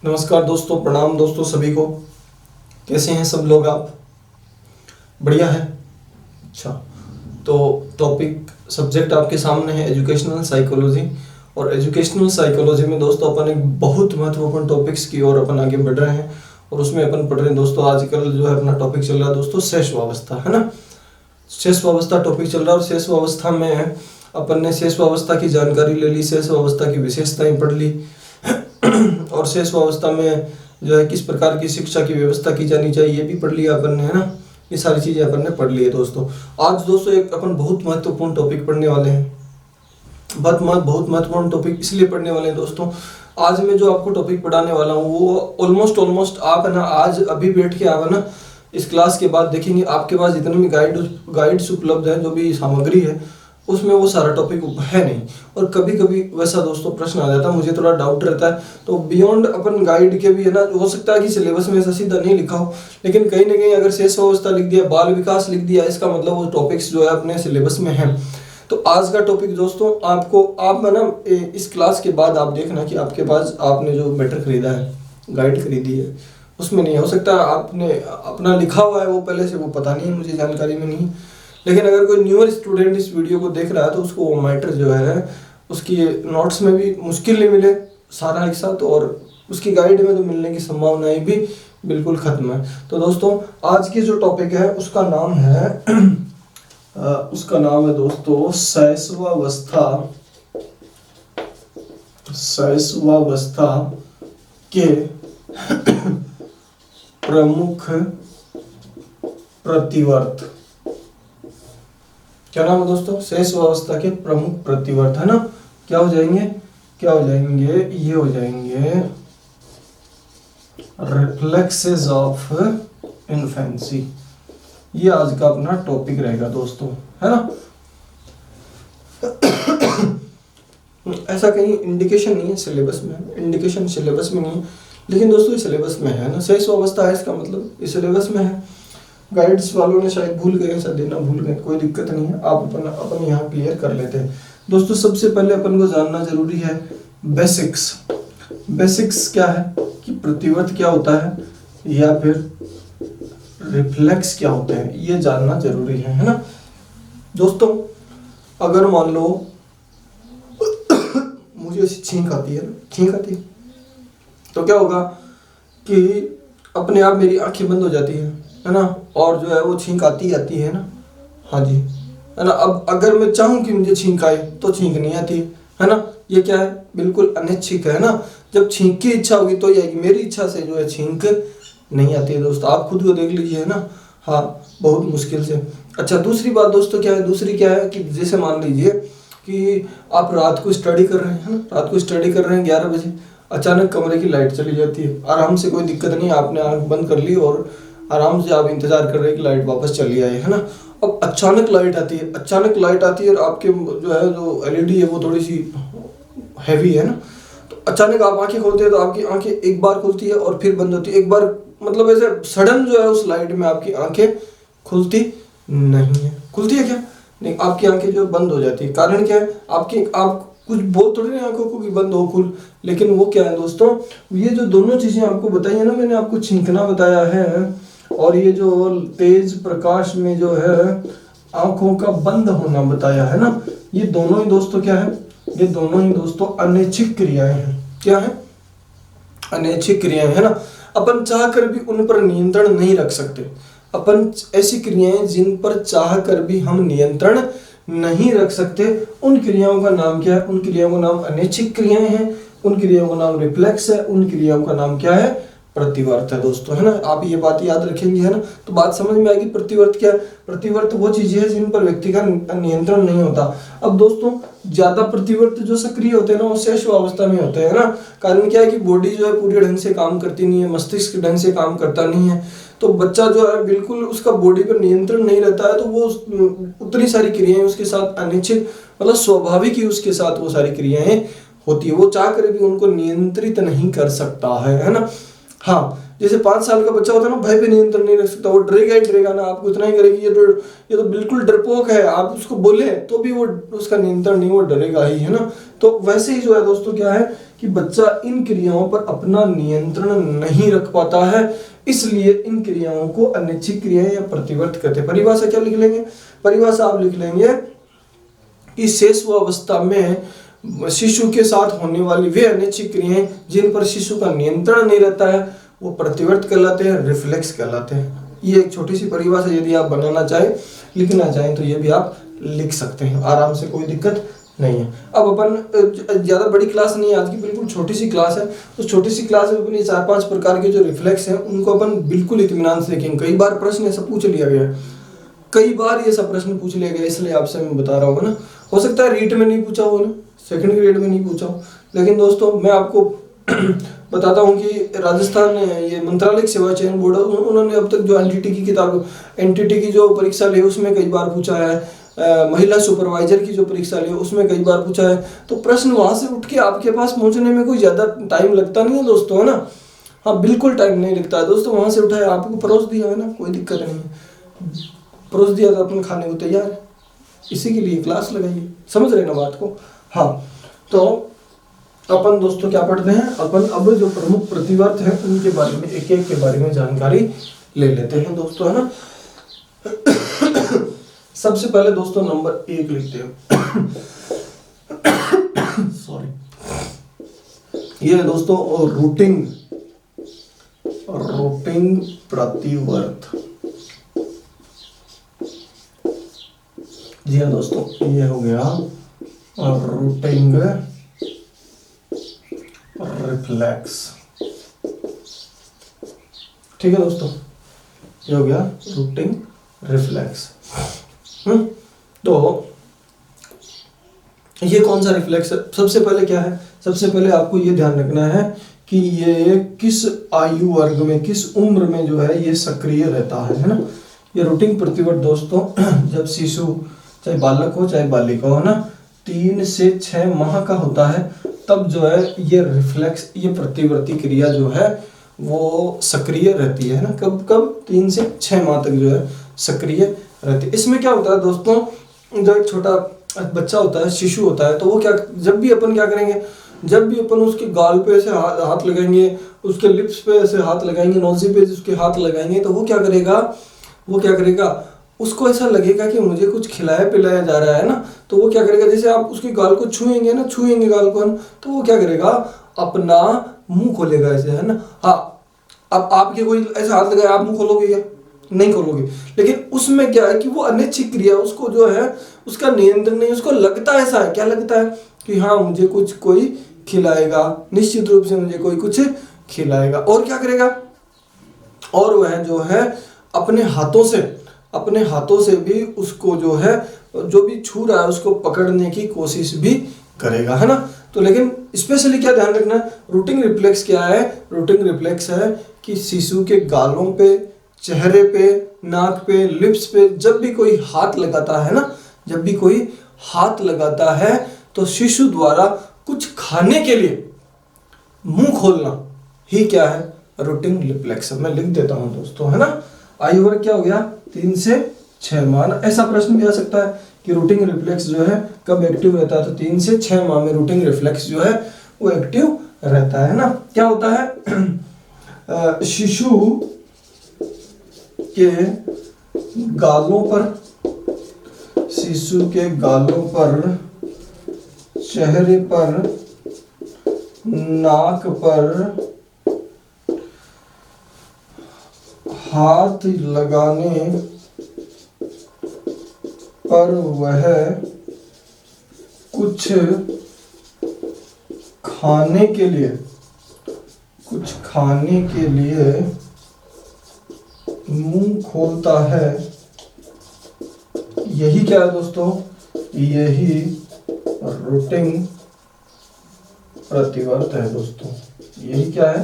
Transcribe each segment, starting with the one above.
नमस्कार दोस्तों, प्रणाम दोस्तों सभी को। कैसे हैं सब लोग? आप बढ़िया है? अच्छा, तो टॉपिक सब्जेक्ट आपके सामने है एजुकेशनल साइकोलॉजी। और एजुकेशनल साइकोलॉजी में दोस्तों अपन एक बहुत महत्वपूर्ण टॉपिक्स की ओर अपन आगे बढ़ रहे हैं। और उसमें अपन पढ़ रहे हैं दोस्तों, आजकल जो है अपना टॉपिक चल रहा है दोस्तों शैशवावस्था, है ना। शैशवावस्था टॉपिक चल रहा है और शैशवावस्था में अपन ने शैशवावस्था की जानकारी ले ली, शैशवावस्था की विशेषताएं पढ़ ली और शैशवावस्था में जो है किस प्रकार की शिक्षा की व्यवस्था की जानी चाहिए ये भी पढ़ लिया अपन ने, है ना। ये सारी चीजें अपन ने पढ़ ली है दोस्तों। आज दोस्तों एक अपन बहुत महत्वपूर्ण टॉपिक पढ़ने वाले हैं। बहुत महत्वपूर्ण टॉपिक इसलिए पढ़ने वाले हैं दोस्तों, आज मैं जो आपको टॉपिक पढ़ाने वाला हूँ वो ऑलमोस्ट आप है ना आज अभी बैठ के आप है ना इस क्लास के बाद देखेंगे आपके पास जितने भी गाइड्स उपलब्ध है, जो भी सामग्री है उसमें वो सारा टॉपिक है नहीं। और कभी कभी वैसा दोस्तों प्रश्न आ जाता है, मुझे थोड़ा डाउट रहता है, तो बियॉन्ड अपन गाइड के भी है ना, हो सकता है कि सिलेबस में ऐसा सीधा नहीं लिखा हो, लेकिन कहीं ना कहीं अगर शैशवावस्था लिख दिया, बाल विकास लिख दिया, इसका मतलब वो टॉपिक्स जो है अपने सिलेबस में है। तो आज का टॉपिक दोस्तों आपको आप है ना इस क्लास के बाद आप देखना कि आपके पास आपने जो मैटर खरीदा है, गाइड खरीदी है, उसमें नहीं हो सकता आपने अपना लिखा हुआ है वो पहले से वो पता नहीं है, मुझे जानकारी में नहीं। लेकिन अगर कोई न्यूअर स्टूडेंट इस वीडियो को देख रहा है तो उसको वो मैटर जो है उसकी नोट्स में भी मुश्किल नहीं मिले सारा एक साथ, और उसकी गाइड में तो मिलने की संभावनाएं भी बिल्कुल खत्म है। तो दोस्तों आज की जो टॉपिक है उसका नाम है दोस्तों शैशवावस्था के प्रमुख प्रतिवर्त। क्या नाम है दोस्तों? शैशवावस्था के प्रमुख प्रतिवर्त, है ना। क्या हो जाएंगे? ये हो जाएंगे रिफ्लेक्सेस ऑफ इन्फेंसी। ये आज का अपना टॉपिक रहेगा दोस्तों, है ना। ऐसा कहीं इंडिकेशन नहीं है सिलेबस में, इंडिकेशन सिलेबस में नहीं है, लेकिन दोस्तों ये सिलेबस में है ना। शैशवावस्था है इसका मतलब ये सिलेबस में है। गाइड्स वालों ने शायद भूल गए, ऐसा देना भूल गए, कोई दिक्कत नहीं है, आप अपन यहाँ क्लियर कर लेते हैं दोस्तों। सबसे पहले अपन को जानना जरूरी है बेसिक्स क्या है कि प्रतिवर्त क्या होता है या फिर रिफ्लेक्स क्या होते हैं, ये जानना जरूरी है ना दोस्तों। अगर मान लो मुझे छींक आती है तो क्या होगा कि अपने आप मेरी आंखें बंद हो जाती है ना, और जो है वो छींक आती है ना। हाँ जी, है ना। अब अगर मैं चाहूँ कि मुझे छींक आए तो छींक नहीं आती है ना। ये क्या है? बिल्कुल अनैच्छिक है ना। जब छींक की इच्छा होगी तो ये मेरी इच्छा से जो है छींक नहीं आती है दोस्तों। आप खुद को देख लीजिए, है ना। हाँ, बहुत मुश्किल से। अच्छा, दूसरी बात दोस्तों क्या है कि जैसे मान लीजिए कि आप रात को स्टडी कर रहे हैं, है ना, रात को स्टडी कर रहे हैं 11 बजे, अचानक कमरे की लाइट चली जाती है। आराम से, कोई दिक्कत नहीं, आपने आंख बंद कर ली और आराम से आप इंतजार कर रहे हैं कि लाइट वापस चली आए, है ना। अब अचानक लाइट आती है और आपके जो है जो एलईडी है वो थोड़ी सी हैवी है ना। तो अचानक आप आंखें खोलते हैं तो आपकी आंखें एक बार खुलती है और फिर बंद होती है, एक बार, मतलब ऐसे सडन जो है उस लाइट में आपकी आंखें खुलती नहीं है। खुलती है क्या? नहीं, आपकी आंखें जो बंद हो जाती है। कारण क्या है? आप कुछ बोल थोड़ी नहीं आंखों को कि बंद हो खुल, लेकिन वो क्या है दोस्तों, ये जो दोनों चीजें आपको बताई है ना, मैंने आपको छींकना बताया है और ये जो तेज प्रकाश में जो है आंखों का बंद होना बताया है ना, ये दोनों ही दोस्तों क्या है? ये दोनों ही दोस्तों अनैच्छिक क्रियाएं हैं। क्या है? अनैच्छिक क्रियाएं, है ना। अपन चाह कर भी उन पर नियंत्रण नहीं रख सकते। अपन ऐसी क्रियाएं जिन पर चाह कर भी हम नियंत्रण नहीं रख सकते, उन क्रियाओं का नाम क्या है? उन क्रियाओं का नाम अनैच्छिक क्रियाएं हैं, उन क्रियाओं का नाम रिफ्लेक्स है, उन क्रियाओं का नाम क्या है? प्रतिवर्त है दोस्तों, है ना। आप ये बात याद रखेंगे, है ना, तो बात समझ में आएगी। प्रतिवर्त क्या है? प्रतिवर्त वो चीजें हैं जिन पर व्यक्ति का नियंत्रण नहीं होता। अब दोस्तों ज्यादा प्रतिवर्त जो सक्रिय होते हैं ना वो शैशवावस्था में होते हैं ना। कारण क्या है कि बॉडी जो है पूरी ढंग से काम करती नहीं है, मस्तिष्क ढंग से काम करता नहीं है, तो बच्चा जो है बिल्कुल उसका बॉडी पर नियंत्रण नहीं रहता है, तो वो उतनी सारी क्रियाएं उसके साथ अनिश्चित, मतलब स्वाभाविक ही उसके साथ वो सारी क्रियाएं होती है। वो चाह कर भी उनको नियंत्रित नहीं कर सकता है ना। हाँ, जैसे 5 साल का बच्चा होता है ना, भय पे नियंत्रण नहीं रख सकता, वो डरेगा ही डरेगा ना, आपको इतना ही करेगी ये तो बिल्कुल डरपोक है, आप उसको बोले तो भी वो उसका नियंत्रण नहीं, वो डरेगा ही, है ना। तो वैसे ही जो है दोस्तों क्या है कि बच्चा इन क्रियाओं पर अपना नियंत्रण नहीं रख पाता है, इसलिए इन क्रियाओं को अनैच्छिक क्रियाएं या प्रतिवर्त कहते हैं। परिभाषा क्या लिख लेंगे, परिभाषा आप लिख लेंगे कि शेषवावस्था में शिशु के साथ होने वाली वे अनैच्छिक क्रियाएं जिन पर शिशु का नियंत्रण नहीं रहता है वो प्रतिवर्त कहलाते हैं, रिफ्लेक्स कहलाते हैं। ये एक छोटी सी परिभाषा, यदि आप बनाना चाहें, लिखना चाहें तो ये भी आप लिख सकते हैं आराम से, कोई दिक्कत नहीं है। अब अपन ज़्यादा बड़ी क्लास नहीं है आज की, बिल्कुल छोटी सी क्लास है, उस छोटी सी क्लास में अपनी 4-5 प्रकार के जो रिफ्लेक्स हैं उनको अपन बिल्कुल इत्मीनान से देखेंगे। कई बार प्रश्न ऐसा पूछ लिया गया है, कई बार ये सब प्रश्न पूछ लिया गया, इसलिए आपसे मैं बता रहा हूँ ना। हो सकता है रीट में नहीं पूछा हो ना, सेकंड ग्रेड में नहीं पूछा हो, लेकिन दोस्तों मैं आपको बताता हूँ कि राजस्थान ये मंत्रालय सेवा चयन बोर्ड, उन्होंने अब तक जो एनटीटी की किताब, एनटीटी की जो परीक्षा ली उसमें कई बार पूछा है, महिला सुपरवाइजर की जो परीक्षा ली उसमें कई बार पूछा है। तो प्रश्न वहां से उठ के आपके पास पहुंचने में कोई ज्यादा टाइम लगता नहीं है दोस्तों, है ना। हाँ बिल्कुल टाइम नहीं लगता है दोस्तों, वहां से उठाए आपको परोस दिया है ना, कोई दिक्कत नहीं है, परोस दिया तो अपन खाने को तैयार है, इसी के लिए क्लास लगाइए, समझ रहे ना बात को। हाँ तो अपन दोस्तों क्या पढ़ते हैं, अपन अब जो प्रमुख प्रतिवर्त है उनके बारे में एक एक के बारे में जानकारी ले लेते हैं दोस्तों, है ना। सबसे पहले दोस्तों नंबर 1 लिखते हैं सॉरी, ये है दोस्तों रूटिंग प्रतिवर्त। जी हाँ दोस्तों, ये हो गया रूटिंग रिफ्लेक्स, ठीक है दोस्तों, ये हो गया रूटिंग रिफ्लेक्स। तो ये कौन सा रिफ्लेक्स है, सबसे पहले क्या है, सबसे पहले आपको ये ध्यान रखना है कि ये किस आयु वर्ग में, किस उम्र में जो है ये सक्रिय रहता है ना। ये रूटिंग प्रतिवर्त दोस्तों जब शिशु, चाहे बालक हो चाहे बालिका हो ना, 3 से 6 माह का होता है, तब जो है ये रिफ्लेक्स, ये प्रतिवर्ती क्रिया जो है वो सक्रिय रहती है ना। कब कब 3 से 6 माह तक जो है सक्रिय रहती है। इसमें क्या होता है दोस्तों, जो एक छोटा बच्चा होता है, शिशु होता है, तो वो क्या, जब भी अपन क्या करेंगे, जब भी अपन उसके गाल पे ऐसे हाथ लगाएंगे, उसके लिप्स पे ऐसे हाथ लगाएंगे, नोज़ी पे उसके हाथ लगाएंगे, तो वो क्या करेगा, उसको ऐसा लगेगा कि मुझे कुछ खिलाया पिलाया जा रहा है ना। तो वो क्या करेगा, जैसे आप उसके गाल को छुएंगे गाल को, तो वो क्या करेगा, अपना मुंह खोलेगा ऐसे, है ना। हाँ, अब आपके कोई ऐसा हाथ लगाया, आप मुंह खोलोगे क्या, नहीं खोलोगे। लेकिन उसमें क्या है कि वो अनैच्छिक क्रिया, उसको जो है उसका नियंत्रण नहीं, उसको लगता ऐसा है, क्या लगता है कि हाँ मुझे कुछ कोई खिलाएगा, निश्चित रूप से मुझे कोई कुछ खिलाएगा। और क्या करेगा, और वह जो है अपने हाथों से भी उसको जो है, जो भी छू रहा है उसको पकड़ने की कोशिश भी करेगा, है ना। तो लेकिन स्पेशली क्या ध्यान रखना है, रूटिंग रिफ्लेक्स क्या है, रूटिंग रिफ्लेक्स है कि शिशु के गालों पे, चेहरे पे, नाक पे, लिप्स पे जब भी कोई हाथ लगाता है ना, जब भी कोई हाथ लगाता है तो शिशु द्वारा कुछ खाने के लिए मुंह खोलना ही क्या है, रूटिंग रिफ्लेक्स। मैं लिख देता हूं दोस्तों, है ना। आयु वर्ग क्या हो गया, 3 से 6 माह। ऐसा प्रश्न भी आ सकता है कि रूटिंग रिफ्लेक्स जो है कब एक्टिव रहता है, तो 3 से 6 माह में रूटिंग रिफ्लेक्स जो है वो एक्टिव रहता है ना। क्या होता है, शिशु के गालों पर, चेहरे पर, नाक पर हाथ लगाने पर वह कुछ खाने के लिए मुंह खोलता है। यही क्या है दोस्तों, यही रूटिंग प्रतिवर्त है दोस्तों। यही क्या है,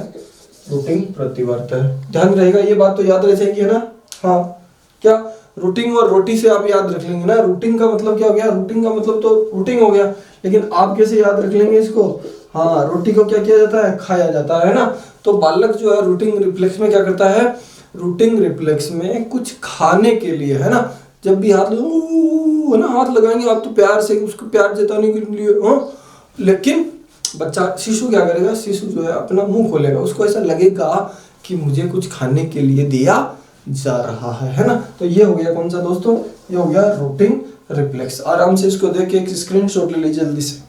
रूटिंग प्रतिवर्त है। ध्यान रहेगा, ये बात तो याद रह जाएगी, है ना। हाँ, क्या रूटिंग और रोटी से आप याद रख लेंगे ना। रूटिंग का मतलब क्या हो गया, रूटिंग का मतलब तो रूटिंग हो गया, लेकिन आप कैसे याद रख लेंगे इसको, हाँ, रोटी को क्या किया जाता है, खाया जाता है ना। तो बालक जो है रूटिंग रिफ्लेक्स में क्या करता है, रूटिंग रिफ्लेक्स में कुछ खाने के लिए, है ना, जब भी हाथ है ना, हाथ लगाएंगे आप तो प्यार से उसको प्यार जताने के लिए, हाँ। लेकिन बच्चा शिशु क्या करेगा, शिशु जो है अपना मुंह खोलेगा, उसको ऐसा लगेगा कि मुझे कुछ खाने के लिए दिया जा रहा है ना। तो ये हो गया कौन सा दोस्तों, ये हो गया रूटिंग रिफ्लेक्स। आराम से इसको देख के एक स्क्रीनशॉट ले लीजिए जल्दी से।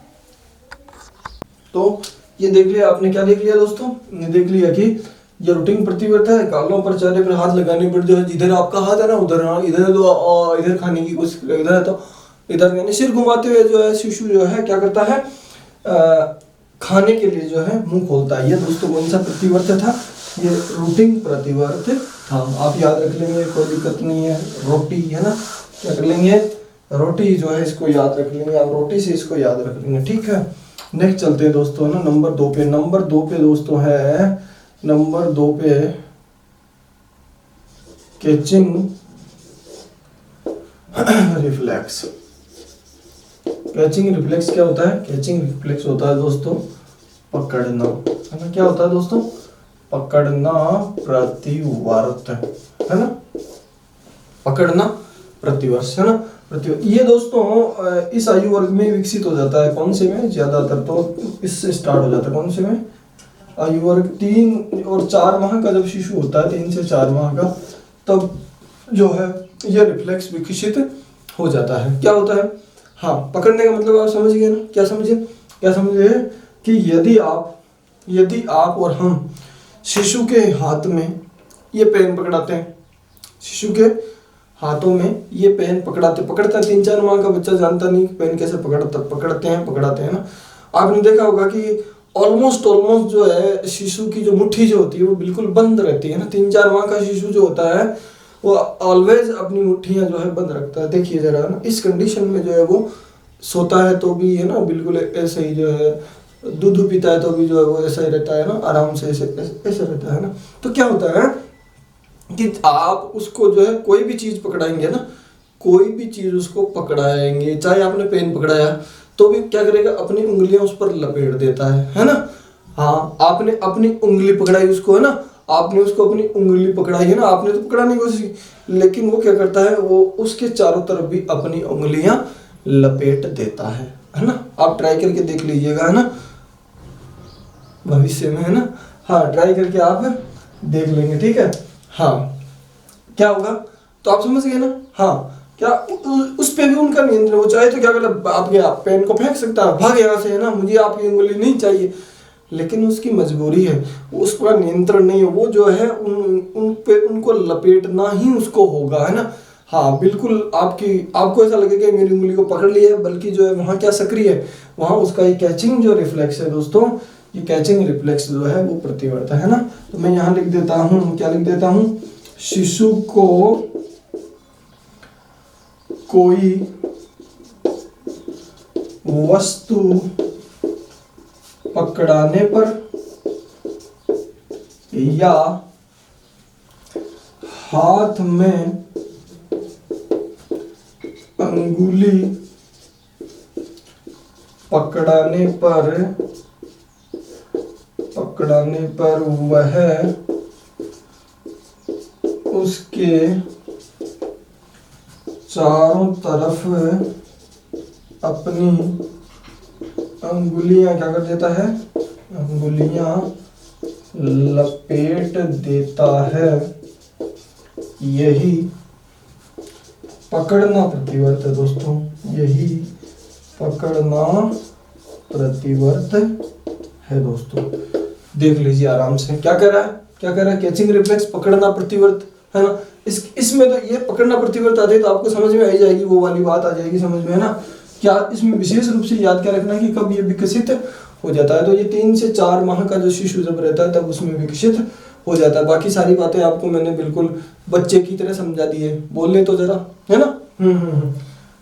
तो ये देख लिया आपने, क्या देख लिया दोस्तों, ये देख लिया कि ये रूटिंग प्रतिवर्त है, गालों पर चेहरे पर हाथ लगाने पर जो है जिधर आपका हाथ है ना उधर, हाँ इधर है तो इधर खाने की कोशिश, इधर है तो इधर, यानी सिर घुमाते हुए जो है शिशु जो है क्या करता है, खाने के लिए जो है मुंह खोलता है। ये दोस्तों कौन सा प्रतिवर्त था, ये रूटिंग प्रतिवर्त था। आप याद रख लेंगे, कोई दिक्कत नहीं है। रोटी है ना, क्या कर लेंगे, रोटी जो है इसको याद रख लेंगे, आप रोटी से इसको याद रख लेंगे, ठीक है। नेक्स्ट चलते हैं दोस्तों ना नंबर 2 पे। नंबर 2 पे दोस्तों है, नंबर 2 पे कैचिंग रिफ्लेक्स। कैचिंग रिफ्लेक्स क्या होता है, कैचिंग रिफ्लेक्स होता है दोस्तों पकड़ना, है ना। क्या होता है दोस्तों, पकड़ना प्रतिवर्त, है ना, पकड़ना प्रतिवर्ष, है ना। ये दोस्तों इस आयु वर्ग में विकसित हो जाता है, कौन से में, ज्यादातर तो इससे स्टार्ट हो जाता है, कौन से में, आयु वर्ग 3 और 4 माह का जब शिशु होता है, 3 से 4 माह का, तब जो है ये रिफ्लेक्स विकसित हो जाता है। क्या होता है, हाँ, पकड़ने का मतलब आप समझ गए ना, क्या समझे, क्या समझे कि यदि आप और हम शिशु के हाथ में ये पेन पकड़ाते हैं, शिशु के हाथों में ये पेन पकड़ता है, 3-4 माह का बच्चा जानता नहीं पेन कैसे पकड़ते हैं ना। आपने देखा होगा कि ऑलमोस्ट जो है शिशु की जो मुट्ठी जो होती है वो बिल्कुल बंद रहती है ना। 3-4 माह का शिशु जो होता है वो ऑलवेज अपनी मुट्ठियां जो है बंद रखता है। देखिए जरा ना, इस कंडीशन में जो है वो सोता है तो भी है ना बिल्कुल ऐसे ही जो है, दूध पीता है तो भी जो है वो ऐसा ही रहता है ना, आराम से ऐसे रहता है ना। तो क्या होता है कि आप उसको जो है कोई भी चीज पकड़ाएंगे ना, कोई भी चीज उसको पकड़ाएंगे, चाहे आपने पेन पकड़ाया तो भी क्या करेगा, अपनी उंगलियां उस पर लपेट देता है ना। हाँ, आपने अपनी उंगली पकड़ाई उसको, है ना, आपने उसको अपनी उंगली पकड़ाई है ना, आपने तो पकड़ाने की कोशिश की, लेकिन वो क्या करता है, वो उसके चारों तरफ भी अपनी उंगलियां लपेट देता है ना। आप ट्राई करके देख लीजिएगा, है ना, भविष्य में, है ना। हाँ, ट्राई करके आप देख लेंगे, ठीक है। हाँ, क्या होगा, तो आप समझ गए ना। हाँ, क्या उस पे भी उनका नियंत्रण, वो चाहे तो क्या कर, आपके पेन को फेंक सकता है, भाग यहाँ से, है ना, मुझे आपकी उंगली नहीं चाहिए, लेकिन उसकी मजबूरी है, उस पर नियंत्रण नहीं है, वो जो है उन पे उनको लपेटना ही उसको होगा, है ना। हाँ बिल्कुल, आपको ऐसा लगेगा मेरी उंगली को पकड़ लिया है, बल्कि जो है वहाँ क्या सक्रिय है, वहाँ उसका ये कैचिंग जो रिफ्लेक्स है दोस्तों, ये कैचिंग रिफ्लेक्स जो है वो प्रतिवर्त है ना। तो मैं यहाँ लिख देता हूँ, क्या लिख देता हूँ, शिशु को कोई वस्तु पकड़ाने पर या हाथ में अंगुली पकड़ाने पर वह उसके चारों तरफ अपनी अंगुलियां क्या कर देता है, अंगुलियां लपेट देता है। यही पकड़ना प्रतिवर्त है दोस्तों, यही पकड़ना प्रतिवर्त है दोस्तों। देख लीजिए आराम से, क्या कह रहा है, कैचिंग रिफ्लेक्स, पकड़ना प्रतिवर्त, है ना। इसमें तो ये पकड़ना प्रतिवर्त आते तो आपको समझ में आ जाएगी, वो वाली बात आ जाएगी समझ में, है ना। क्या इसमें विशेष रूप से याद क्या रखना कि कब ये विकसित हो जाता है, तो ये 3 से 4 माह का जो शिशु जब रहता है तब उसमें विकसित हो जाता है। बाकी सारी बातें आपको मैंने बिल्कुल बच्चे की तरह समझा दी है, बोलने तो जरा, है ना।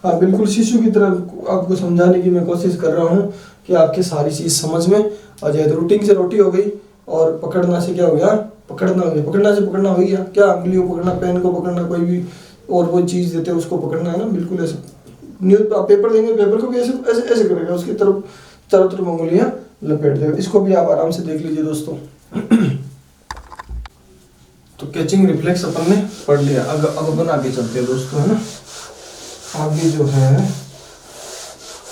हाँ बिल्कुल, शिशु की तरह आपको समझाने की मैं कोशिश कर रहा हूँ कि आपके सारी चीज समझ में आ जाए। तो रूटिंग से रोटी हो गई और पकड़ना से क्या हो गया, पकड़ना हो गया, पकड़ना से पकड़ना हो गया, क्या अंगुली को पकड़ना, पेन को पकड़ना, कोई भी और वो चीज देते हैं उसको पकड़ना, है ना। बिल्कुल ऐसे न्यूज पेपर देंगे, पेपर को भी ऐसे ऐसे ऐसे करेगा, उसकी तरफ चारों तरफ अंगुलियां लपेट देगा। इसको भी आप आराम से देख लीजिए दोस्तों। तो कैचिंग रिफ्लेक्स अपन ने पढ़ लिया। अब अपन आगे चलते हैं दोस्तों, है ना। आगे जो है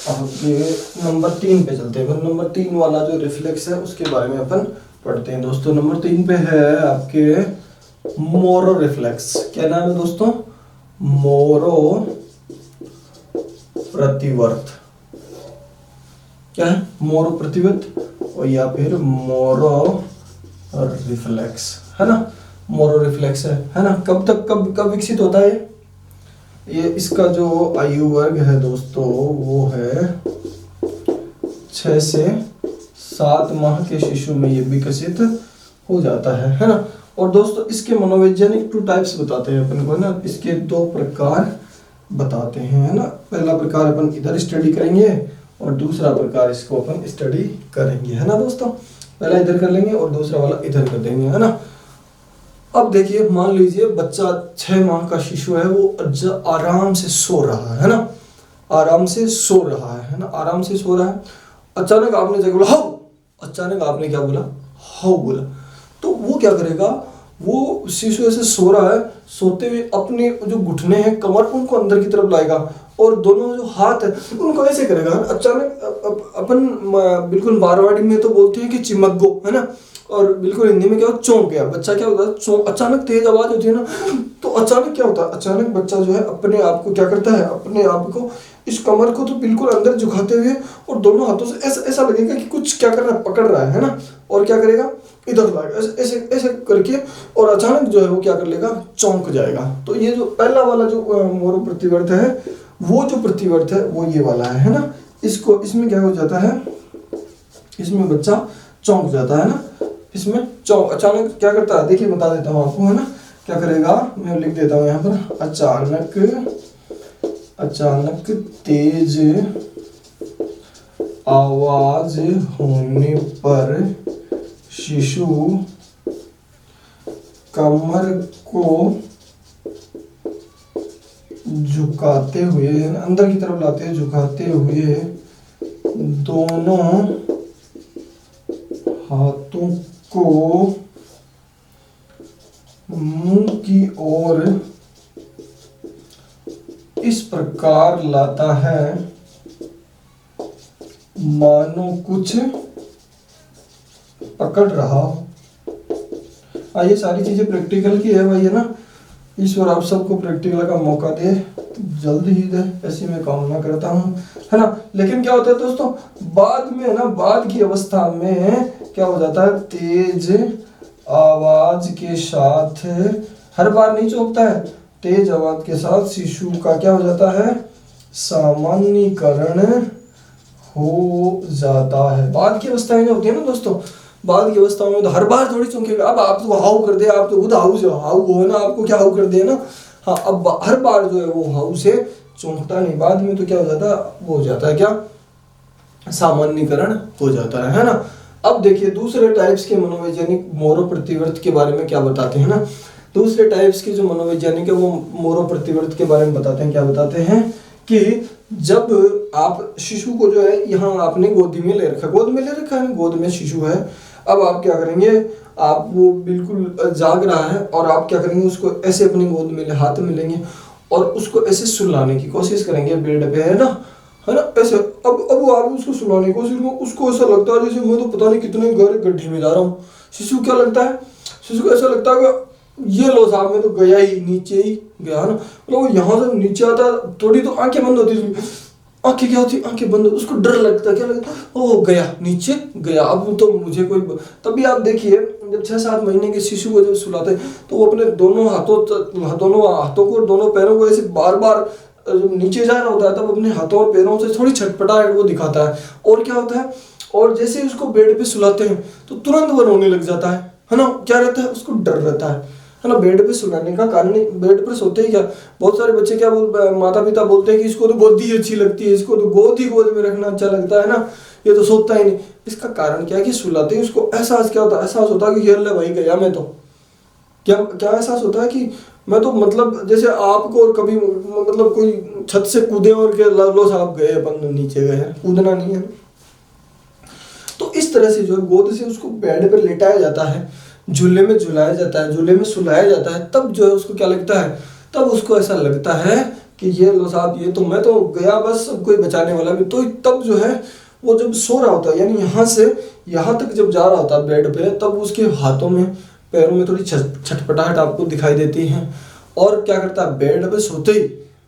आगे नंबर 3 पे चलते हैं। नंबर 3 वाला जो रिफ्लेक्स है उसके बारे में अपन पढ़ते हैं दोस्तों। नंबर 3 पे है आपके मोरो रिफ्लेक्स। क्या नाम है दोस्तों? मोरो प्रतिवर्त। क्या है? मोरो प्रतिवर्त और या फिर मोरो रिफ्लेक्स, है ना। मोरो रिफ्लेक्स है ना। कब तक कब विकसित होता है ये? इसका जो आयु वर्ग है दोस्तों वो है 6 से 7 माह के शिशु में ये विकसित हो जाता है ना। और दोस्तों इसके मनोवैज्ञानिक 2 टाइप्स बताते हैं अपन को ना। इसके 2 प्रकार बताते हैं, है ना। पहला प्रकार अपन इधर स्टडी करेंगे और दूसरा प्रकार इसको अपन स्टडी करेंगे, है ना दोस्तों। पहला इधर कर लेंगे और दूसरा वाला इधर कर देंगे, है ना। अब देखिए, मान लीजिए बच्चा 6 माह का शिशु है, वो आराम से सो रहा है ना। आराम से सो रहा है ना। आराम से सो रहा है। अचानक आपने जगह बोला हाउ। अचानक आपने क्या बोला? हाउ बोला। तो वो क्या करेगा? वो शिशु ऐसे सो रहा है, सोते हुए अपने जो घुटने हैं, कमर, उनको अंदर की तरफ लाएगा और दोनों जो हाथ है उनको ऐसे करेगा। अचानक अपन बिल्कुल मारवाड़ी में तो बोलते हैं कि चिमक गो, है ना। और बिल्कुल हिंदी में क्या हो? चौंक गया बच्चा। क्या होता है? अचानक तेज आवाज होती है ना, तो अचानक क्या होता है? अचानक बच्चा जो है अपने आप को क्या करता है? अपने आप को, इस कमर को तो बिल्कुल अंदर झुकाते हुए और दोनों हाथों से ऐसा लगेगा कि कुछ क्या कर रहा है? पकड़ रहा है ना। और क्या करेगा? इधर लाएगा ऐसे ऐसे करके, और अचानक जो है वो क्या कर लेगा? चौंक जाएगा। तो ये जो पहला वाला जो मोरो प्रतिवर्त है, वो जो प्रतिवर्त है वो ये वाला है ना। इसको, इसमें क्या हो जाता है? इसमें बच्चा चौंक जाता है ना। इसमें अचानक क्या करता है? देखिए बता देता हूँ आपको, है ना। क्या करेगा? मैं लिख देता हूँ यहाँ पर। अचानक तेज आवाज होने पर शिशु कमर को झुकाते हुए, अंदर की तरफ लाते हुए, झुकाते हुए दोनों हाथों को मुंह की ओर इस प्रकार लाता है मानो कुछ पकड़ रहा हो। ये सारी चीजें प्रैक्टिकल की है भाई, है ना। ईश्वर आप सबको प्रैक्टिकल का मौका दे, जल्द ही दे, ऐसी मैं कामना करता हूँ, है ना। लेकिन क्या होता है दोस्तों, बाद में ना, बाद की अवस्था में क्या हो जाता है? तेज आवाज के साथ, हर बार नहीं चौंकता है, तेज आवाज के साथ शिशु का क्या हो जाता है? सामान्यीकरण हो जाता है। बाद की अवस्थाएं जो होती है ना दोस्तों, बाद की अवस्थाओं में तो हर बार थोड़ी चौंकेगा। अब आप तो हाउ कर दे, आप तो खुद हाउ से हाउ हो ना, आपको क्या हाउ कर दे ना। हाँ, अब हर बार जो है वो हाउ से चौंकता नहीं। बाद में तो क्या हो जाता है? वो हो जाता है क्या? सामान्यीकरण हो जाता है ना। अब देखिए दूसरे टाइप्स के मनोवैज्ञानिक मोरो प्रतिवर्त के बारे में क्या बताते हैं ना। दूसरे टाइप्स के जो मनोवैज्ञानिक है वो मोरो प्रतिवर्त के बारे में बताते हैं। क्या बताते हैं कि जब आप शिशु को जो है यहाँ आपने गोदी में ले रखा, गोद में ले रखा है, गोद में शिशु है। अब आप क्या करेंगे? आप, वो बिल्कुल जाग रहा है और आप क्या करेंगे? उसको ऐसे अपनी गोद में हाथ में लेंगे और उसको ऐसे सुलाने की कोशिश करेंगे बेड पे, है ना ऐसे। अब वो आप उसको सुलाने की कोशिश, उसको ऐसा लगता है जैसे मैं तो पता नहीं कितने गड्ढे में जा रहा हूँ। शिशु क्या लगता है? शिशु को ऐसा लगता है कि ये लो साहब, मैं तो गया ही, नीचे ही गया ना। मतलब वो यहाँ से नीचे आता, थोड़ी तो आंखें बंद होती थी, आंखें क्या होती? आंखें बंद, उसको डर लगता है। क्या लगता है? ओ गया, नीचे गया, अब तो मुझे कोई। तभी आप देखिए जब 6-7 महीने के शिशु को जब सुलाते हैं तो वो अपने दोनों हाथों को, दोनों पैरों को ऐसे बार बार नीचे जा रहा होता है, तब अपने हाथों और पैरों से थोड़ी छटपटाहट वो दिखाता है। और क्या होता है? और जैसे ही उसको बेड पे सुलाते हैं तो तुरंत वो रोने लग जाता है ना। क्या रहता है? उसको डर रहता है ना। बेड पे सुलाने का कारण, बेड पर सोते ही क्या, बहुत सारे बच्चे क्या माता पिता बोलते हैं कि इसको तो गोदी अच्छी लगती है, इसको तो गोद में रखना अच्छा लगता है ना, ये तो सोता ही नहीं। इसका कारण क्या है कि सुलाते ही उसको एहसास क्या होता है? एहसास होता है कि अल्लाह भाई गया मैं तो। क्या एहसास होता है कि मैं तो, मतलब जैसे आपको और कभी मतलब कोई छत से कूदे और के लो साहब गए, अपन नीचे गए, कूदना नहीं है। तो इस तरह से जो है गोद से उसको बेड पर लेटाया जाता है, झूले में झुलाया जाता है, झूले में सुलाया जाता है, तब जो है उसको क्या लगता है, तब उसको ऐसा लगता है कि ये लो साहब, ये तो मैं तो गया बस, सब कोई बचाने वाला भी। तो तब जो है वो जब सो रहा होता है, यानी यहाँ से यहाँ तक जब जा रहा होता है बेड पे, तब उसके हाथों में पैरों में थोड़ी छटपटाहट आपको दिखाई देती है। और क्या करता है, बेड पे सोते ही,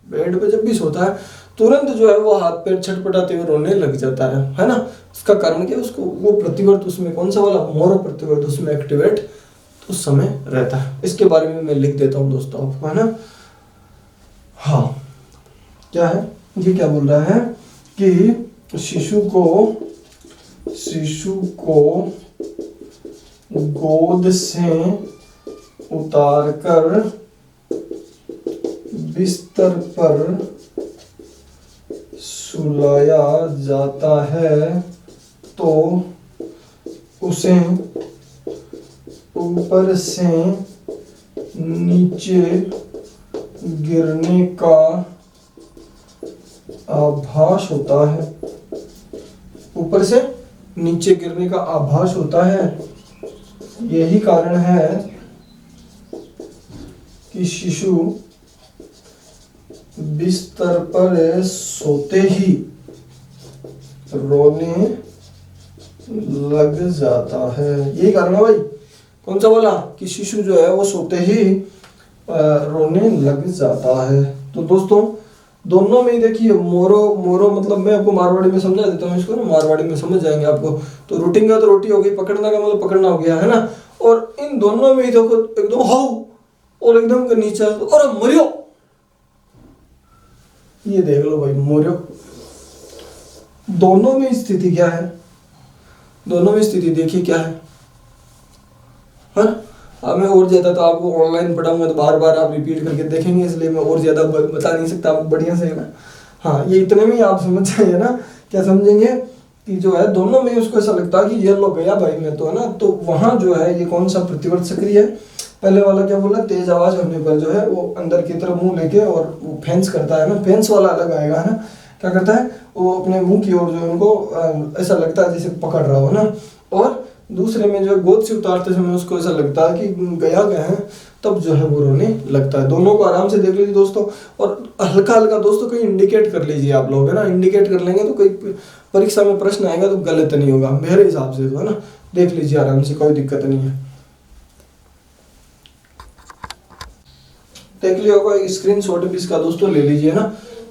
बेड पे जब भी सोता है तुरंत जो है वो हाथ पैर छटपटाते हुए रोने लग जाता है ना। इसका कारण क्या, उसको वो प्रतिवर्त उसमें कौन सा वाला, मोरो प्रतिवर्त उसमें एक्टिवेट उस समय रहता है। इसके बारे में मैं लिख देता हूँ दोस्तों आपको, है ना। हाँ, क्या है ये, क्या बोल रहा है कि शिशु को गोद से उतारकर बिस्तर पर सुलाया जाता है तो उसे ऊपर से नीचे गिरने का आभास होता है। ऊपर से नीचे गिरने का आभास होता है। यही कारण है कि शिशु बिस्तर पर सोते ही रोने लग जाता है। यही कारण है भाई, कौन सा बोला, कि शिशु जो है वो सोते ही रोने लग जाता है। तो दोस्तों दोनों में ही देखिए, मोरो मतलब मैं आपको मारवाड़ी में समझा देता हूँ इसको ना, मारवाड़ी में समझ जाएंगे आपको। तो रूटिंग का तो रोटी हो गई, पकड़ना का मतलब पकड़ना हो गया, है ना। और इन दोनों में ही देखो एकदम हाउ और एकदम नीचे और मरियो, ये देख लो भाई, मोरियो। दोनों में स्थिति क्या है, दोनों में स्थिति देखिए क्या है। अब मैं और ज्यादा तो आपको ऑनलाइन पढ़ाऊंगा तो बार बार आप रिपीट करके देखेंगे, इसलिए मैं और ज्यादा बता नहीं सकता आपको बढ़िया से, है ना। हाँ, ये इतने में ही आप समझ जाइए ना। क्या समझेंगे कि जो है दोनों में उसको ऐसा लगता है कि ये लो गया भाई मैं तो, है ना। तो वहां जो है ये कौन सा प्रतिवर्त सक्रिय है, पहले वाला क्या बोला, तेज आवाज होने पर जो है वो अंदर की तरफ मुंह लेके और वो फेंस करता है ना, फेंस वाला अलग आएगा, है ना। क्या करता है वो अपने मुंह की ओर जो है उनको ऐसा लगता है जैसे पकड़ रहा हो ना। और दूसरे में जो है गोद से उतारते समय उसको ऐसा लगता है कि गया है, तब जो है वो रोने लगता है। दोनों को आराम से देख लीजिए दोस्तों, और हल्का हल्का दोस्तों कहीं इंडिकेट कर लीजिए आप लोग, है ना। इंडिकेट कर लेंगे तो कोई परीक्षा में प्रश्न आएगा तो गलत नहीं होगा मेरे हिसाब से, तो है ना। देख लीजिए आराम से, कोई दिक्कत नहीं है। देख लिया होगा, एक स्क्रीनशॉट भी इसका दोस्तों ले लीजिए ना।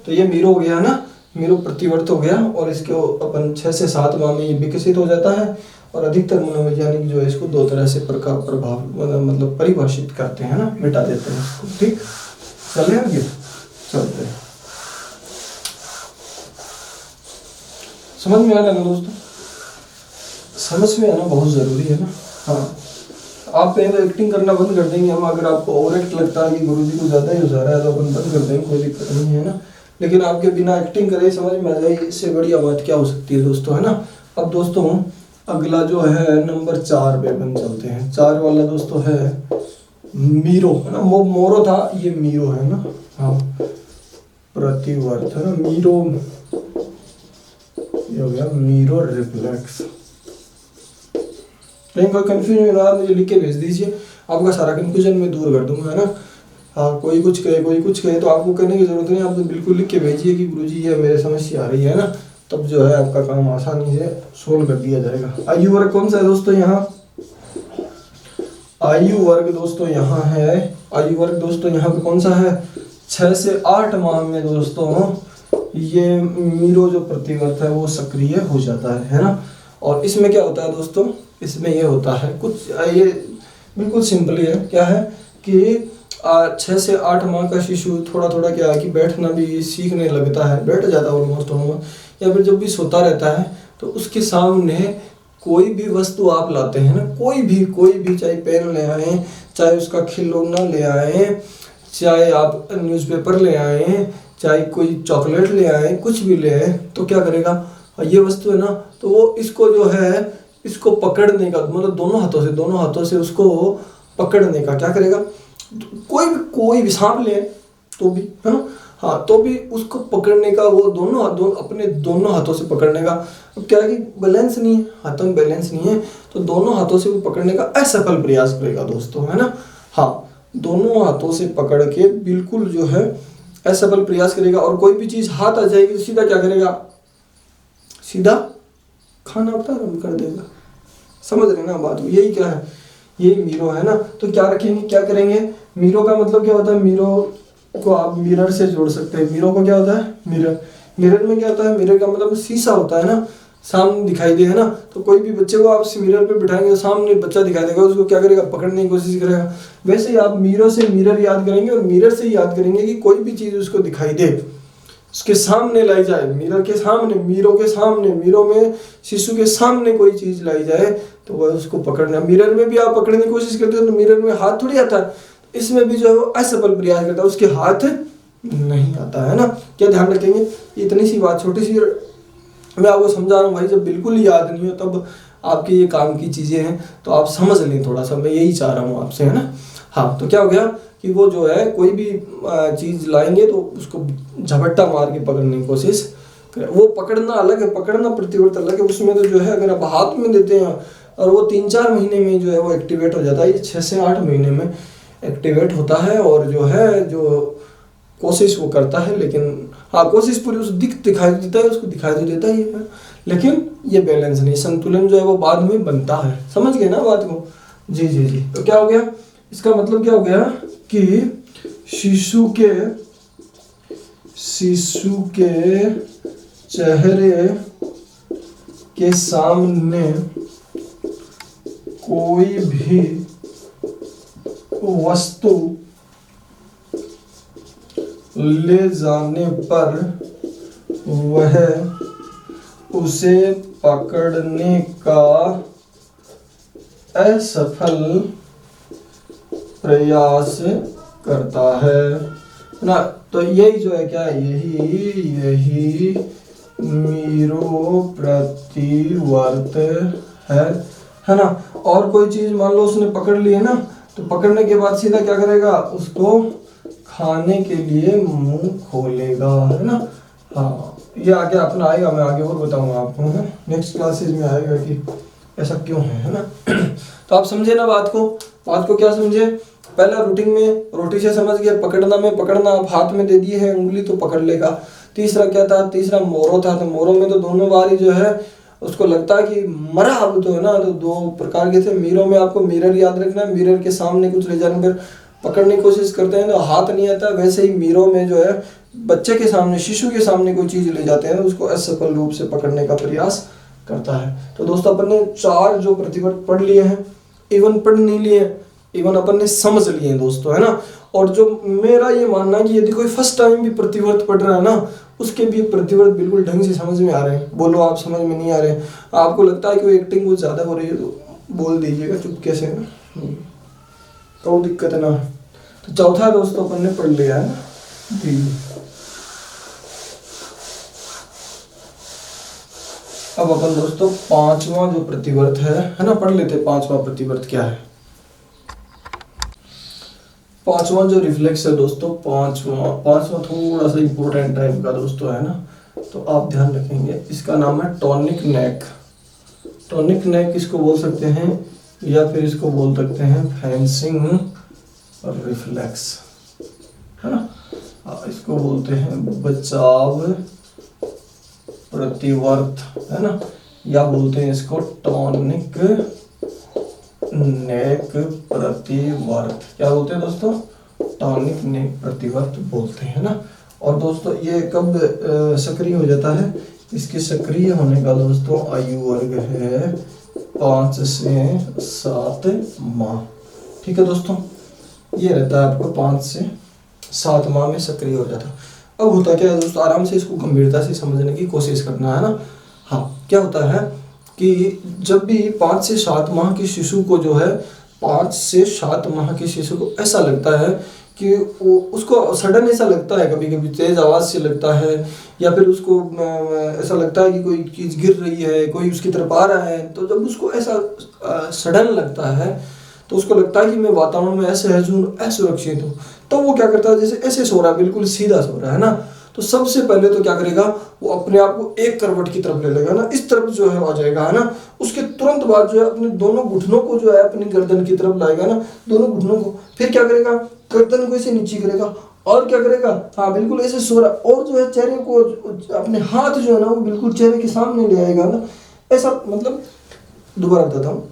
तो ये मीरो हो गया ना, मीरो प्रतिवर्त हो गया, और इसको अपन 6 से 7 माह में ये विकसित हो जाता है। और अधिकतर मनोवैज्ञानिक जो है इसको 2 तरह से प्रभाव मतलब परिभाषित करते हैं ना, मिटा देते हैं इसको। ठीक, चले आगे चलते हैं। समझ में आ रहा है ना दोस्तों, समझ में आना बहुत जरूरी है ना। हाँ, आप कहीं तो एक्टिंग करना बंद कर देंगे हम, अगर आपको ओवर एक्ट लगता है कि गुरुजी को ज्यादा ही हो जा रहा है तो अपन बंद कर देंगे, कोई दिक्कत नहीं है ना। लेकिन आपके बिना एक्टिंग करे समझ में आ जाए, इससे बढ़िया बात क्या हो सकती है दोस्तों, है ना। अब दोस्तों अगला जो है नंबर 4 पे अपन चलते हैं। 4 वाला दोस्तों है मीरो, है ना। मोरो था, ये मीरो है ना। हाँ, प्रतिवर्त है ना, मीरो ये हो गया मीरो रिफ्लेक्स। कहीं कोई कंफ्यूजन हो रहा है मुझे लिख के भेज दीजिए, आपका सारा कंफ्यूजन मैं दूर कर दूंगा, है ना। हाँ, कोई कुछ कहे तो आपको कहने की जरूरत नहीं, आप तो बिल्कुल लिख के भेजिए कि गुरुजी ये मेरे समस्या आ रही है ना। तब जो है आपका काम आसानी से सोल्व कर दिया जाएगा। आयु वर्ग कौन सा है दोस्तों यहाँ, आयु वर्ग दोस्तों यहाँ है, आयु वर्ग दोस्तों यहाँ पे कौन सा है, 6 से 8 माह में दोस्तों ये मीरो जो प्रतिवर्त है वो सक्रिय हो जाता है ना। और इसमें क्या होता है दोस्तों, इसमें ये होता है कुछ, ये बिल्कुल सिंपली है, क्या है कि 6 से 8 माह का शिशु थोड़ा थोड़ा क्या है कि बैठना भी सीखने लगता है, बैठ जाता है ऑलमोस्ट, या फिर जब भी सोता रहता है तो उसके सामने कोई भी वस्तु आप लाते हैं ना, कोई भी चाहे पेन ले आए, चाहे उसका खिलौना ले आए, चाहे आप न्यूज़पेपर ले आए, चाहे कोई चॉकलेट ले आए, कुछ भी ले आए, तो क्या करेगा, ये वस्तु है ना, तो वो इसको जो है इसको पकड़ने का मतलब दोनों हाथों से उसको पकड़ने का क्या करेगा। कोई भी सांप ले तो भी, है ना, हाँ, तो भी उसको पकड़ने का वो अपने दोनों हाथों से पकड़ने का, अब क्या है कि बैलेंस नहीं है, हाथों में बैलेंस नहीं है, तो दोनों हाथों से वो पकड़ने का असफल प्रयास करेगा दोस्तों, है ना। हाँ, दोनों हाथों से पकड़ के बिल्कुल जो है असफल प्रयास करेगा, और कोई भी चीज हाथ आ जाएगी तो सीधा क्या करेगा, सीधा खाना प्रारंभ कर देगा। समझ रहे ना बात को, यही क्या है, यही मीरो है ना। तो क्या रखेंगे, क्या करेंगे, मीरो का मतलब क्या होता है, मीरो को आप मिरर से जोड़ सकते हैं। मीरो को क्या होता है, मिरर, मिरर में क्या होता है, मिरर का मतलब शीशा होता है ना, सामने दिखाई दे, है ना। तो कोई भी बच्चे को आप मिरर पे बिठाएंगे तो सामने बच्चा दिखाई देगा, उसको क्या करेगा, पकड़ने की कोशिश करेगा। वैसे ही आप मीरो से मिरर याद करेंगे और मिरर से याद करेंगे कि कोई भी चीज उसको दिखाई दे, उसके सामने लाई जाए, मिरर के सामने, मीरो के सामने, मीरो में शिशु के सामने कोई चीज लाई जाए तो वह उसको पकड़ना। मिरर में भी आप पकड़ने की कोशिश करते हो तो मिरर में हाथ थोड़ी आता है, इसमें भी जो है वो असफल प्रयास करता है, उसके हाथ नहीं आता है ना। क्या ध्यान रखेंगे, इतनी सी बात, छोटी सी मैं आपको समझा रहा हूँ भाई, जब बिल्कुल ही याद नहीं हो तब आपके ये काम की चीजें हैं, तो आप समझ लें थोड़ा सा, मैं यही चाह रहा हूँ आपसे, है ना। हाँ, तो क्या हो गया कि वो जो है कोई भी चीज लाएंगे तो उसको झपट्टा मार के पकड़ने की कोशिश करें। वो पकड़ना अलग है, पकड़ना प्रतिवर्त अलग है। उसमें तो जो है अगर आप हाथ में देते हैं और वो 3-4 महीने में जो है वो एक्टिवेट हो जाता है, ये 6 से 8 महीने में एक्टिवेट होता है, और जो है जो कोशिश वो करता है, लेकिन हाँ, कोशिश पूरी उस दिखाई देता है, उसको दिखाई तो देता ही है, लेकिन ये बैलेंस नहीं, संतुलन जो है वो बाद में बनता है। समझ गए ना बात को, जी जी जी। तो क्या हो गया, इसका मतलब क्या हो गया कि शिशु के चेहरे के सामने कोई भी वस्तु ले जाने पर वह उसे पकड़ने का असफल प्रयास करता है ना। तो यही जो है क्या, यही मीरो प्रतिवर्त है ना। और कोई चीज मान लो उसने पकड़ ली है ना, तो पकड़ने के बाद सीधा क्या करेगा, उसको खाने के लिए मुंह खोलेगा, है ना। हाँ, ये आगे अपना आएगा, मैं आगे और बताऊंगा आपको, है ना, नेक्स्ट क्लासेस में आएगा कि ऐसा क्यों है ना। तो आप समझे ना बात को क्या समझे, पहला रूटीन में रोटी से समझ गया, पकड़ना में पकड़ना, आप हाथ में दे दिए है उंगली तो पकड़ लेगा। तीसरा क्या था, तीसरा मोरो था, तो मोरो में तो दोनों बार ही जो है उसको लगता है कि मरा अब तो, है ना। तो 2 प्रकार के थे। मीरो में आपको मिरर याद रखना है, मिरर के सामने कुछ ले जाने पर पकड़ने की कोशिश करते हैं तो हाथ नहीं आता। वैसे ही मीरो में जो है बच्चे के सामने, शिशु के सामने कोई चीज ले जाते हैं तो उसको असफल रूप से पकड़ने का प्रयास करता है। तो दोस्तों अपन ने 4 जो प्रतिवर्त पढ़ लिए हैं, इवन पढ़ नहीं लिए, इवन अपन ने समझ लिए हैं दोस्तों, है ना। और जो मेरा ये मानना है कि यदि कोई फर्स्ट टाइम भी प्रतिवर्त पढ़ रहा है ना, उसके भी प्रतिवर्त बिल्कुल ढंग से समझ में आ रहे हैं। बोलो आप समझ में नहीं आ रहे हैं, आपको लगता है कि वो एक्टिंग बहुत ज्यादा हो रही है तो बोल दीजिएगा चुपके से, कोई दिक्कत है ना। तो चौथा दोस्तों अपन ने पढ़ लिया है जी। अब अपन दोस्तों 5वां जो प्रतिवर्त है ना, पढ़ लेते। 5वां प्रतिवर्त क्या है, 5वां जो रिफ्लेक्स है दोस्तों, पांचवा थोड़ा सा इंपॉर्टेंट टाइप का दोस्तों, है ना। तो आप ध्यान रखेंगे, इसका नाम है टॉनिक नेक। टॉनिक नेक इसको बोल सकते हैं, या फिर इसको बोल सकते हैं फेंसिंग रिफ्लेक्स, है ना। इसको बोलते हैं बचाव प्रतिवर्त, है ना, या बोलते हैं इसको टॉनिक नेक प्रतिवर्त। क्या बोलते हैं दोस्तों, टॉनिक नेक प्रतिवर्त बोलते हैं ना। और दोस्तों ये कब सक्रिय हो जाता है, इसके सक्रिय होने का दोस्तों आयु वर्ग है 5 से 7 माह। ठीक है दोस्तों, ये रहता है आपको 5 से 7 माह में सक्रिय हो जाता है। अब होता क्या है दोस्तों, आराम से इसको गंभीरता से समझने की कोशिश करना है ना। हाँ, क्या होता है कि जब भी 5 से 7 माह के शिशु को जो है, 5 से 7 माह के शिशु को ऐसा लगता है कि वो उसको सडन ऐसा लगता है, कभी कभी तेज आवाज से लगता है, या फिर उसको ऐसा लगता है कि कोई चीज गिर रही है, कोई उसकी तरफ आ रहा है। तो जब उसको ऐसा सडन लगता है तो उसको लगता है कि मैं वातावरण में ऐसे सहज हूँ, असुरक्षित हूँ। तो वो क्या करता है, जैसे ऐसे सो रहा है, बिल्कुल सीधा सो रहा है ना, तो सबसे पहले तो क्या करेगा, वो अपने आप को एक करवट की तरफ ले लेगा ना, इस तरफ जो है आ जाएगा, है ना। उसके तुरंत बाद जो है अपने दोनों घुटनों को जो है अपनी गर्दन की तरफ लाएगा ना, दोनों घुटनों को। फिर क्या करेगा, गर्दन को ऐसे नीचे करेगा और क्या करेगा, हाँ बिल्कुल ऐसे सो रहा, और जो है चेहरे को, अपने हाथ जो है ना वो बिल्कुल चेहरे के सामने ले आएगा ना, ऐसा। मतलब दोबारा बताता हूँ,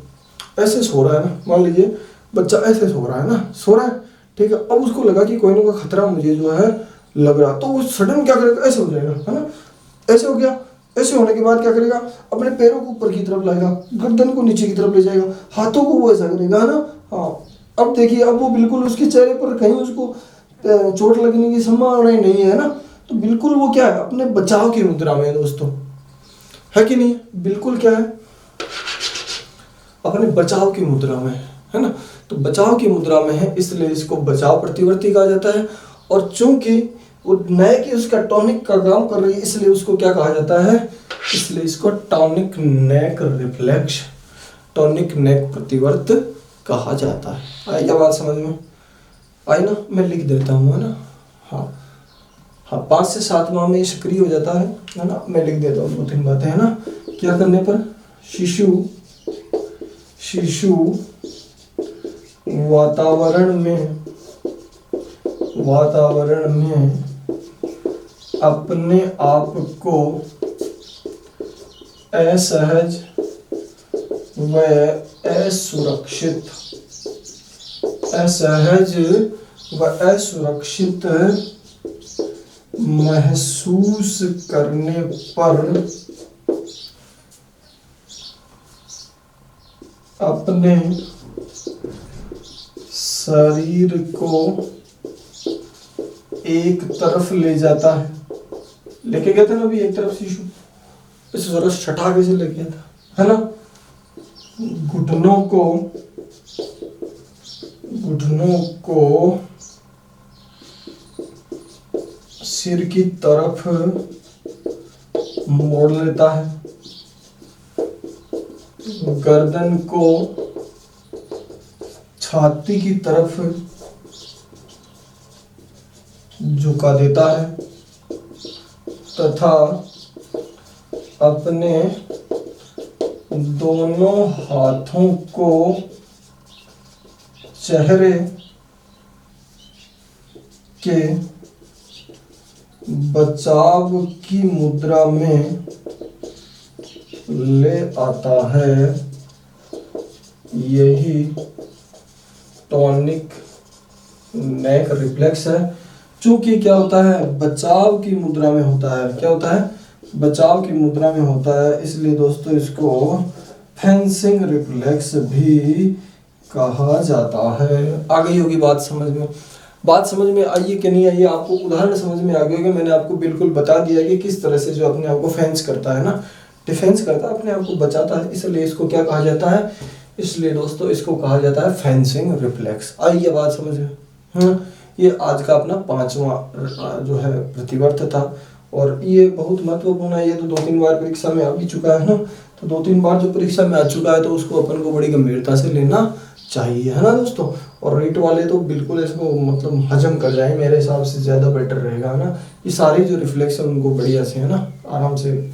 ऐसे सो रहा है ना, मान लीजिए बच्चा ऐसे सो रहा है ना, सो रहा है, ठीक है। अब उसको लगा कि कोई ना कोई खतरा मुझे जो है लग रहा, तो वो सडन क्या करेगा, ऐसे हो जाएगा, है ना, ऐसे हो गया। ऐसे होने के बाद क्या करेगा, अपने पैरों को ऊपर की तरफ लाएगा, गर्दन को नीचे की तरफ ले जाएगा, हाथों को वो ऐसा करेगा, है ना। हाँ, अब देखिए, अब वो बिल्कुल उसके चेहरे पर कहीं उसको चोट लगने की संभावना ही नहीं है ना, तो बिल्कुल वो क्या है, अपने बचाव की मुद्रा में है दोस्तों, है कि नहीं, बिल्कुल क्या है, अपने बचाव की मुद्रा में है ना। तो बचाव की मुद्रा में है, इसलिए इसको बचाव प्रतिवर्ती कहा जाता है। और चूंकि वो नए की उसका टॉनिक का काम कर रही है, इसलिए उसको क्या कहा जाता है, इसलिए इसको टॉनिक नेक रिफ्लेक्स, टॉनिक नेक प्रतिवर्त कहा जाता है। आई क्या बात समझ में आई ना, मैं लिख देता हूँ, है ना। हाँ हाँ, 5 से 7 माह में ये सक्रिय हो जाता है ना। मैं लिख देता हूँ 2-3 बातें, है ना। क्या करने पर, शिशु वातावरण में अपने आप को असहज व असुरक्षित महसूस करने पर अपने शरीर को एक तरफ ले जाता है। लेके गया था ना अभी एक तरफ शिशु, इसे जरा छठा कैसे ले गया था, है ना। घुटनों को सिर की तरफ मोड़ लेता है, गर्दन को छाती की तरफ झुका देता है तथा अपने दोनों हाथों को चेहरे के बचाव की मुद्रा में ले आता है। यही टॉनिक नेक रिफ्लेक्स है। चूंकि क्या होता है, बचाव की मुद्रा में होता है, क्या होता है, बचाव की मुद्रा में होता है, इसलिए दोस्तों इसको फेंसिंग रिफ्लेक्स भी कहा जाता है। आ गई होगी बात समझ में, बात समझ में आई है कि नहीं आई है, आपको उदाहरण समझ में आ गया होगा। मैंने आपको बिल्कुल बता दिया कि किस तरह से जो अपने आप को फेंस करता है ना, डिफेंस करता है, अपने आप को बचाता है, इसलिए इसको क्या कहा जाता है, इसलिए दोस्तों इसको कहा जाता है फेंसिंग रिफ्लेक्स। आई है बात समझ में। ये आज का अपना 5वां जो है प्रतिवर्त था, और ये बहुत महत्वपूर्ण है। ये तो 2-3 बार परीक्षा में आ भी चुका है ना, तो 2-3 बार जो परीक्षा में आ चुका है तो उसको अपन को बड़ी गंभीरता से लेना चाहिए, है ना दोस्तों। और रीट वाले तो बिल्कुल इसको मतलब हजम कर जाए, मेरे हिसाब से ज़्यादा बेटर रहेगा, है ना। ये सारी जो रिफ्लेक्स है उनको बढ़िया से, है ना, आराम से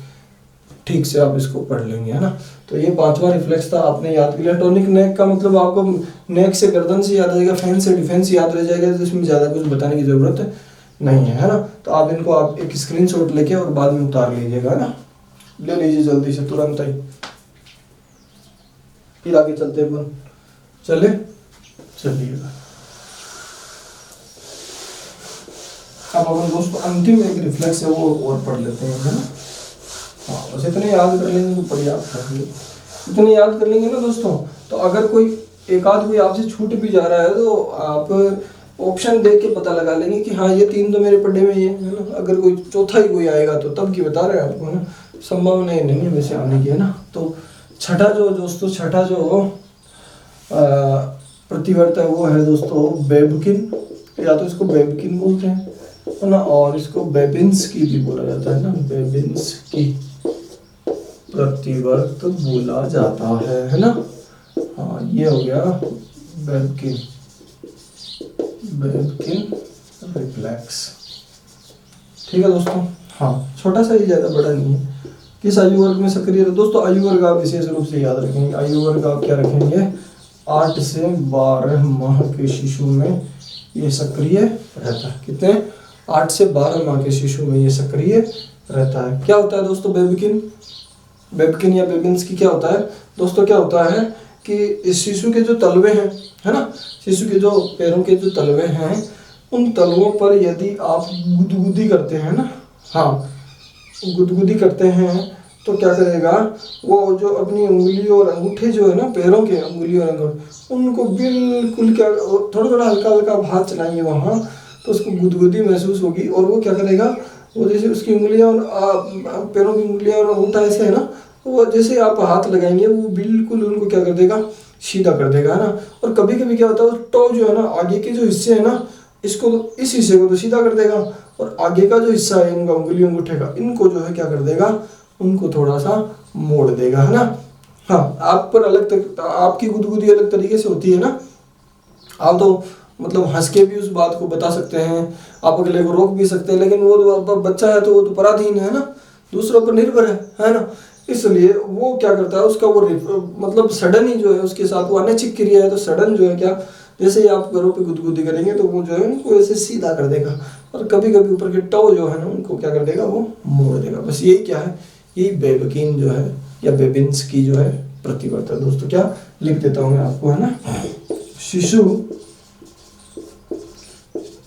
ठीक से आप इसको पढ़ लेंगे, है ना। तो ये 5वां रिफ्लेक्स था, आपने याद किया। टॉनिक नेक का मतलब आपको नेक से गर्दन से याद आ जाएगा, फैन से डिफेंस याद रह जाएगा, तो इसमें ज़्यादा कुछ बताने की ज़रूरत नहीं है ना। तो आप इनको आप एक स्क्रीनशॉट लेके और बाद में उतार लीजिएगा ना, ले लीजिए जल्दी से, तुरंत ही। फिर आगे चलते हैं, चलिएगा। अब अपन दोस्तों अंतिम एक रिफ्लेक्स है वो और पढ़ लेते हैं, है ना। हाँ, बस इतने याद कर लेंगे तो पर्याप्त है। इतने याद कर लेंगे ना दोस्तों, तो अगर कोई एक आध कोई आपसे छूट भी जा रहा है तो आप ऑप्शन देख के पता लगा लेंगे कि हाँ ये 3 तो मेरे पढ़े में ही है ना। अगर कोई चौथा ही कोई आएगा तो तब की बता रहे हैं आपको, है ना, संभावना नहीं है वैसे आने की, है ना। तो छठा जो दोस्तों, छठा जो प्रतिवर्त है वो है दोस्तों बेबकिन, या तो इसको बेबकिन बोलते हैं, है ना, और इसको बेबिंस्की भी बोला जाता है ना, बेबिंस्की प्रतिवर्त बोला जाता है ना। हाँ, ये हो गया बेबकिन रिफ्लेक्स। ठीक है दोस्तों, हाँ छोटा सा ही, ज़्यादा बड़ा नहीं है। किस आयु वर्ग में सक्रिय है दोस्तों? आयु वर्ग आप विशेष रूप से याद रखेंगे। आयु वर्ग आप क्या रखेंगे? 8 से 12 माह के शिशु में ये सक्रिय रहता है। कितने? 8 से 12 माह के शिशु में ये सक्रिय रहता है। क्या होता है दोस्तों? बेबकिन या बेबिन्स की क्या होता है दोस्तों? क्या होता है कि शिशु के जो तलवे हैं, है ना, शिशु के जो पैरों के जो तलवे हैं, उन तलवों पर यदि आप गुदगुदी करते हैं ना, हाँ गुदगुदी करते हैं, तो क्या करेगा वो, जो अपनी उंगली और अंगूठे जो है ना, पैरों के उंगली और अंगूठे, उनको बिल्कुल क्या, थोड़ा थोड़ा हल्का हल्का हाथ चलाएंगे वहाँ, तो उसको गुदगुदी महसूस होगी। और वो क्या करेगा, वो जैसे उसकी उंगलियाँ और पैरों की उंगलियाँ और अंगूठा ऐसे है ना, तो वो जैसे आप हाथ लगाएंगे वो बिल्कुल उनको क्या कर देगा, सीधा कर देगा, है ना। और कभी कभी क्या होता है, टो जो है ना, आगे के जो हिस्से है ना, इसको, इस हिस्से को तो सीधा कर देगा, और आगे का जो हिस्सा है इनका उंगली अंगूठे का, इनको जो है क्या कर देगा, उनको थोड़ा सा मोड़ देगा, है ना। हाँ, आप पर आपकी गुदगुदी अलग तरीके से होती है ना। आप तो मतलब हंस के भी उस बात को बता सकते हैं, आप अगले को रोक भी सकते हैं, लेकिन वो तो बच्चा है तो वो तो पराधीन है ना, दूसरों पर निर्भर है ना। इसलिए वो क्या करता है, उसका वो मतलब सडन ही जो है उसके साथ वो अनैच्छिक क्रिया है, तो सडन जो है क्या, जैसे ही आप पैरों पे गुदगुदी करेंगे तो वो जो है उनको ऐसे सीधा कर देगा, और कभी कभी ऊपर के टो जो है ना उनको क्या कर देगा, वो मोड़ देगा। बस यही क्या है, यही बेबकिन जो है या बेबिन्स की जो है प्रतिवर्त है दोस्तों। क्या लिख देता हूँ मैं आपको, है ना। शिशु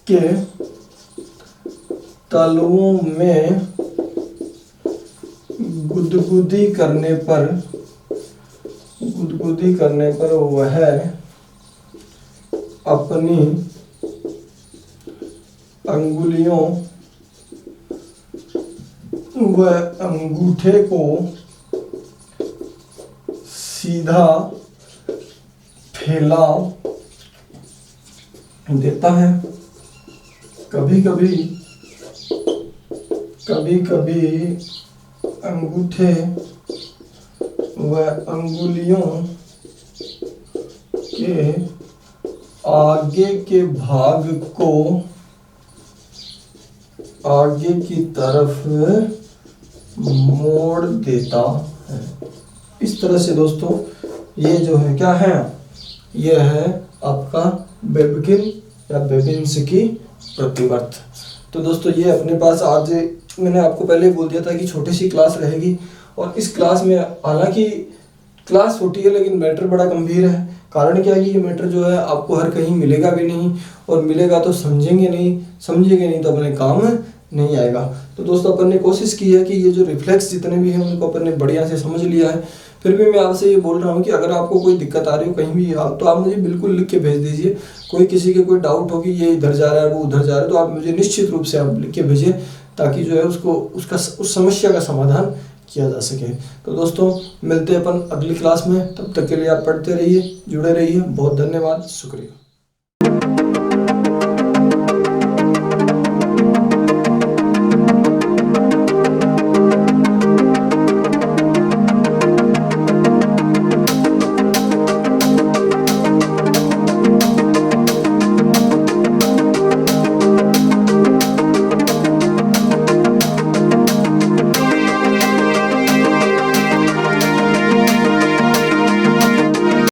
के तलवों में गुदगुदी करने पर वह अपनी अंगुलियों व अंगूठे को सीधा फैला देता है। कभी कभी अंगूठे व अंगुलियों के आगे के भाग को आगे की तरफ मोड़ देता है। इस तरह से दोस्तों ये जो है क्या है, ये है आपका बेबकिन या बेबिन्स की प्रतिवर्त। तो दोस्तों ये अपने पास आज मैंने आपको पहले ही बोल दिया था कि छोटी सी क्लास रहेगी, और इस क्लास में हालांकि क्लास छोटी है लेकिन मैटर बड़ा गंभीर है। कारण क्या है कि ये मैटर जो है आपको हर कहीं मिलेगा भी नहीं, और मिलेगा तो समझेंगे नहीं तो अपने काम नहीं आएगा। तो दोस्तों अपन ने कोशिश की है कि ये जो रिफ्लेक्स जितने भी हैं उनको अपन ने बढ़िया से समझ लिया है। फिर भी मैं आपसे ये बोल रहा हूँ कि अगर आपको कोई दिक्कत आ रही हो कहीं भी तो आप मुझे बिल्कुल लिख के भेज दीजिए। कोई किसी के कोई डाउट हो कि ये इधर जा रहा है वो उधर जा रहा है, तो आप मुझे निश्चित रूप से आप लिख के भेजिए, ताकि जो है उस समस्या का समाधान किया जा सके। तो दोस्तों मिलते हैं अपन अगली क्लास में, तब तक के लिए आप पढ़ते रहिए, जुड़े रहिए। बहुत धन्यवाद, शुक्रिया।